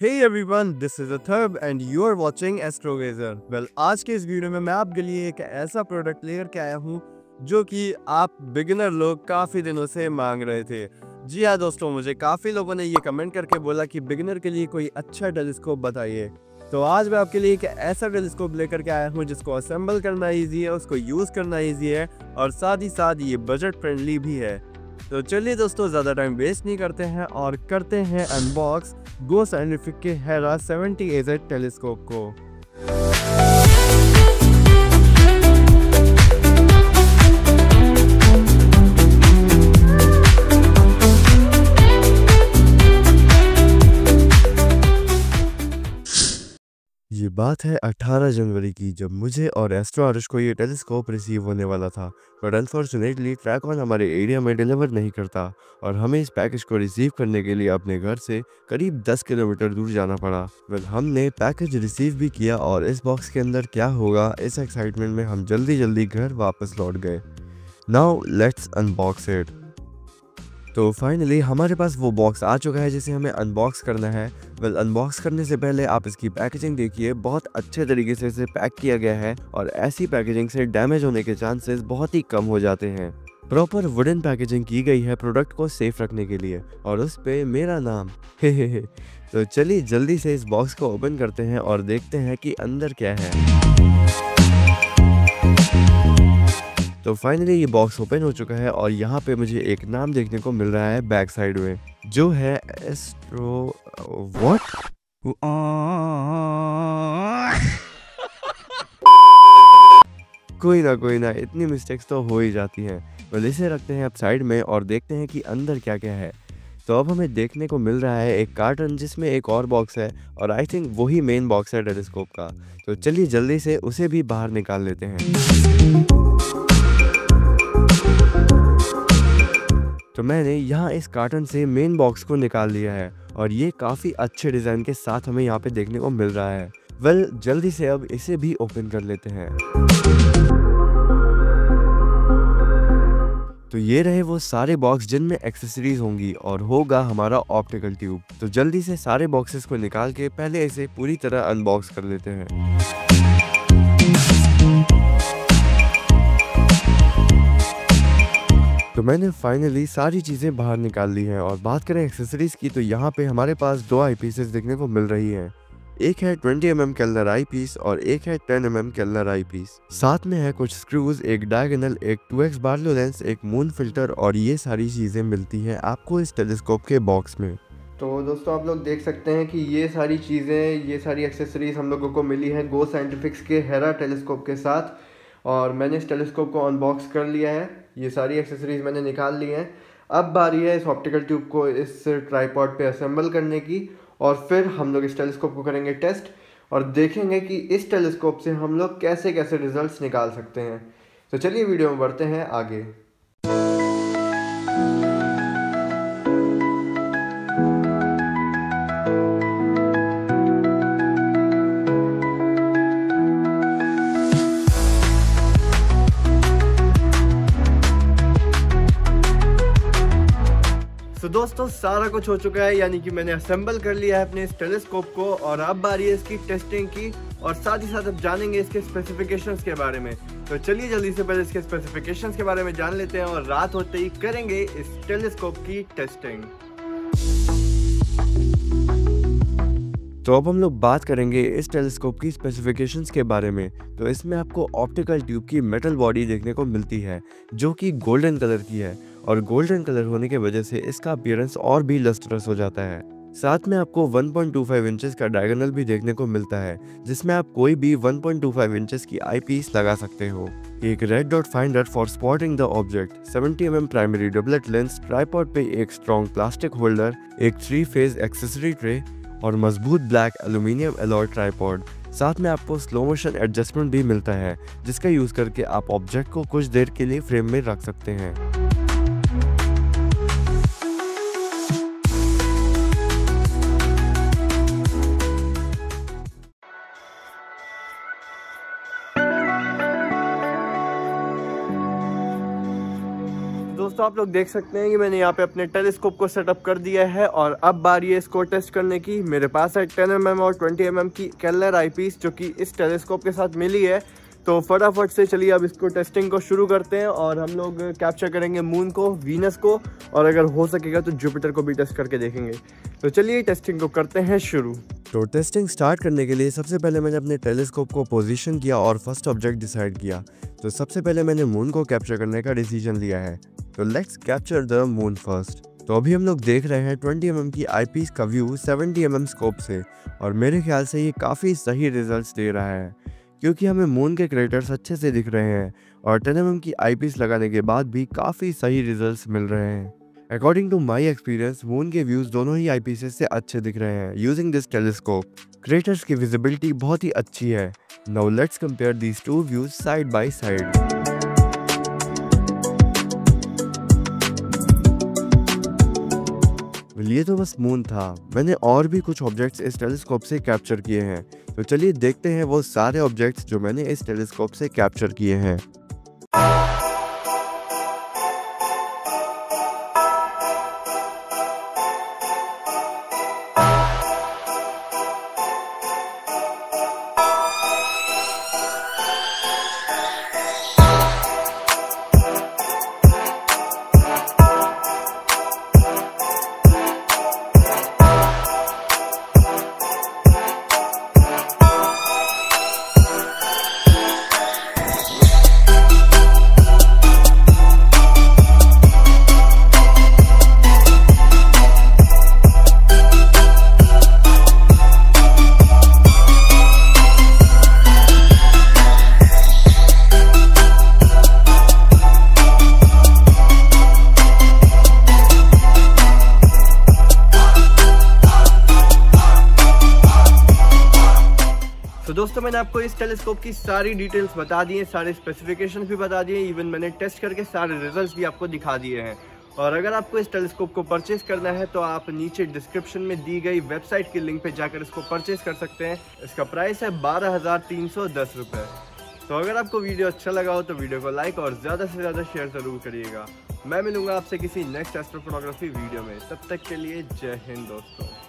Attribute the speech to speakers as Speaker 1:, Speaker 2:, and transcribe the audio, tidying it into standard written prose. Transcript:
Speaker 1: Hey everyone, this is Atharva and you are watching Astrogazer. Well, आज के इस video में मैं आपके लिए एक ऐसा प्रोडक्ट लेकर के आया हूँ जो कि आप बिगिनर लोग काफ़ी दिनों से मांग रहे थे। जी हाँ दोस्तों, मुझे काफ़ी लोगों ने ये कमेंट करके बोला कि बिगिनर के लिए कोई अच्छा टेलीस्कोप बताइए। तो आज मैं आपके लिए एक ऐसा टेलीस्कोप लेकर के आया हूँ जिसको असेंबल करना ईजी है, उसको यूज़ करना ईजी है और साथ ही साथ ये बजट फ्रेंडली भी है। तो चलिए दोस्तों, ज़्यादा टाइम वेस्ट नहीं करते हैं और करते हैं अनबॉक्स गो साइंटिफिक के हेरा 70AZ टेलीस्कोप को। ये बात है 18 जनवरी की, जब मुझे और एस्ट्रो आरुष को ये टेलीस्कोप रिसीव होने वाला था। बट अनफॉर्चुनेटली ट्रैकऑन हमारे एरिया में डिलीवर नहीं करता और हमें इस पैकेज को रिसीव करने के लिए अपने घर से करीब 10 किलोमीटर दूर जाना पड़ा। वेल, हमने पैकेज रिसीव भी किया और इस बॉक्स के अंदर क्या होगा इस एक्साइटमेंट में हम जल्दी घर वापस लौट गए। Now let's unbox it. तो फाइनली हमारे पास वो बॉक्स आ चुका है जिसे हमें अनबॉक्स करना है। वेल, अनबॉक्स करने से पहले आप इसकी पैकेजिंग देखिए, बहुत अच्छे तरीके से इसे पैक किया गया है और ऐसी पैकेजिंग से डैमेज होने के चांसेस बहुत ही कम हो जाते हैं। प्रॉपर वुडन पैकेजिंग की गई है प्रोडक्ट को सेफ रखने के लिए और उस पे मेरा नाम हे। तो चलिए जल्दी से इस बॉक्स को ओपन करते हैं और देखते हैं कि अंदर क्या है। तो फाइनली ये बॉक्स ओपन हो चुका है और यहाँ पे मुझे एक नाम देखने को मिल रहा है बैक साइड में, जो है एस्ट्रो व्हाट। कोई ना इतनी मिस्टेक्स तो हो ही जाती हैं। well, इसे रखते हैं अब साइड में और देखते हैं कि अंदर क्या क्या है। तो अब हमें देखने को मिल रहा है एक कार्टन जिसमें एक और बॉक्स है और आई थिंक वही मेन बॉक्स है टेलीस्कोप का। तो चलिए जल्दी से उसे भी बाहर निकाल लेते हैं। तो मैंने यहाँ इस कार्टन से मेन बॉक्स को निकाल लिया है और ये काफ़ी अच्छे डिज़ाइन के साथ हमें यहाँ पे देखने को मिल रहा है। वेल, जल्दी से अब इसे भी ओपन कर लेते हैं। तो ये रहे वो सारे बॉक्स जिनमें एक्सेसरीज होंगी और होगा हमारा ऑप्टिकल ट्यूब। तो जल्दी से सारे बॉक्सेस को निकाल के पहले इसे पूरी तरह अनबॉक्स कर लेते हैं। तो मैंने फाइनली सारी चीज़ें बाहर निकाल ली हैं और बात करें एक्सेसरीज की, तो यहाँ पे हमारे पास दो आई पीसेस देखने को मिल रही हैं। एक है 20mm केल्नर आई पीस और एक है 10mm केल्नर आई पीस। साथ में है कुछ स्क्रूज, एक डायगोनल, एक 2x बार्लो लेंस, एक मून फिल्टर और ये सारी चीज़ें मिलती हैं आपको इस टेलीस्कोप के बॉक्स में। तो दोस्तों, आप लोग देख सकते हैं कि ये सारी चीज़ें, ये सारी एक्सेसरीज हम लोगों को मिली हैं गो साइंटिफिक्स के हेरा टेलीस्कोप के साथ और मैंने इस टेलीस्कोप को अनबॉक्स कर लिया है। ये सारी एक्सेसरीज मैंने निकाल ली हैं। अब बारी है इस ऑप्टिकल ट्यूब को इस ट्राइपॉड पे असेंबल करने की और फिर हम लोग इस टेलीस्कोप को करेंगे टेस्ट और देखेंगे कि इस टेलीस्कोप से हम लोग कैसे कैसे रिजल्ट्स निकाल सकते हैं। तो चलिए वीडियो में बढ़ते हैं आगे। तो दोस्तों, सारा कुछ हो चुका है, यानी कि मैंने असेंबल कर लिया है अपने इस टेलीस्कोप को और अब बारी है इसकी टेस्टिंग की और साथ ही साथ अब जानेंगे इसके स्पेसिफिकेशंस के बारे में। तो चलिए जल्दी से पहले इसके स्पेसिफिकेशंस के बारे में जान लेते हैं और रात होते ही करेंगे इस टेलीस्कोप की टेस्टिंग। तो अब हम लोग बात करेंगे इस टेलीस्कोप की स्पेसिफिकेशंस के बारे में। तो इसमें आपको ऑप्टिकल ट्यूब की मेटल बॉडी देखने को मिलती है जो कि गोल्डन कलर की है और गोल्डन कलर होने की वजह से इसका अपीयरेंस और भी लस्ट्रस हो जाता है। साथ में आपको 1.25 इंचेस का डायगोनल भी देखने को मिलता है जिसमें आप कोई भी 1.25 इंचेस की आई पीस लगा सकते हो। एक red dot finder for spotting the object, 70mm primary doublet lens, tripod पे एक स्ट्रॉन्ग प्लास्टिक होल्डर, एक 3 फेज एक्सेसरी ट्रे और मजबूत ब्लैक एल्यूमिनियम एलॉय ट्राइपॉड। साथ में आपको स्लो मोशन एडजस्टमेंट भी मिलता है जिसका यूज करके आप ऑब्जेक्ट को कुछ देर के लिए फ्रेम में रख सकते हैं। दोस्तों आप लोग देख सकते हैं कि मैंने यहाँ पे अपने टेलीस्कोप को सेटअप कर दिया है और अब बारी है इसको टेस्ट करने की। मेरे पास है 10 mm और 20 mm की केलर आईपीस जो कि इस टेलीस्कोप के साथ मिली है। तो फटाफट से चलिए अब इसको टेस्टिंग को शुरू करते हैं और हम लोग कैप्चर करेंगे मून को, वीनस को और अगर हो सकेगा तो जुपिटर को भी टेस्ट करके देखेंगे। तो चलिए टेस्टिंग को करते हैं शुरू। तो टेस्टिंग स्टार्ट करने के लिए सबसे पहले मैंने अपने टेलीस्कोप को पोजीशन किया और फर्स्ट ऑब्जेक्ट डिसाइड किया। तो सबसे पहले मैंने मून को कैप्चर करने का डिसीजन लिया है। तो let's capture the moon first. तो अभी हम लोग देख रहे हैं 20 mm की आईपीस का व्यू 70 mm स्कोप से और मेरे ख्याल से ये काफ़ी सही रिजल्ट्स दे रहा है क्योंकि हमें मून के क्रेटर्स अच्छे से दिख रहे हैं और 10 mm की आईपीस लगाने के बाद भी काफ़ी सही रिजल्ट्स मिल रहे हैं। According to my experience moon के व्यूज़ दोनों ही आईपीसेस से अच्छे दिख रहे हैं यूजिंग दिस टेलीस्कोप। क्रेटर्स की विजिबिलिटी बहुत ही अच्छी है। Now let's compare these two views side by side. ये तो बस मून था, मैंने और भी कुछ ऑब्जेक्ट्स इस टेलीस्कोप से कैप्चर किए हैं। तो चलिए देखते हैं वो सारे ऑब्जेक्ट्स जो मैंने इस टेलीस्कोप से कैप्चर किए हैं। तो दोस्तों मैंने आपको इस टेलीस्कोप की सारी डिटेल्स बता दी हैं, सारे स्पेसिफिकेशन भी बता दिए, इवन मैंने टेस्ट करके सारे रिजल्ट्स भी आपको दिखा दिए हैं। और अगर आपको इस टेलीस्कोप को परचेज करना है तो आप नीचे डिस्क्रिप्शन में दी गई वेबसाइट की लिंक पे जाकर इसको परचेज कर सकते हैं। इसका प्राइस है 12,310 रुपये। तो अगर आपको वीडियो अच्छा लगा हो तो वीडियो को लाइक और ज़्यादा से ज़्यादा शेयर ज़रूर करिएगा। मैं मिलूंगा आपसे किसी नेक्स्ट एस्ट्रो फोटोग्राफी वीडियो में, तब तक के लिए जय हिंद दोस्तों।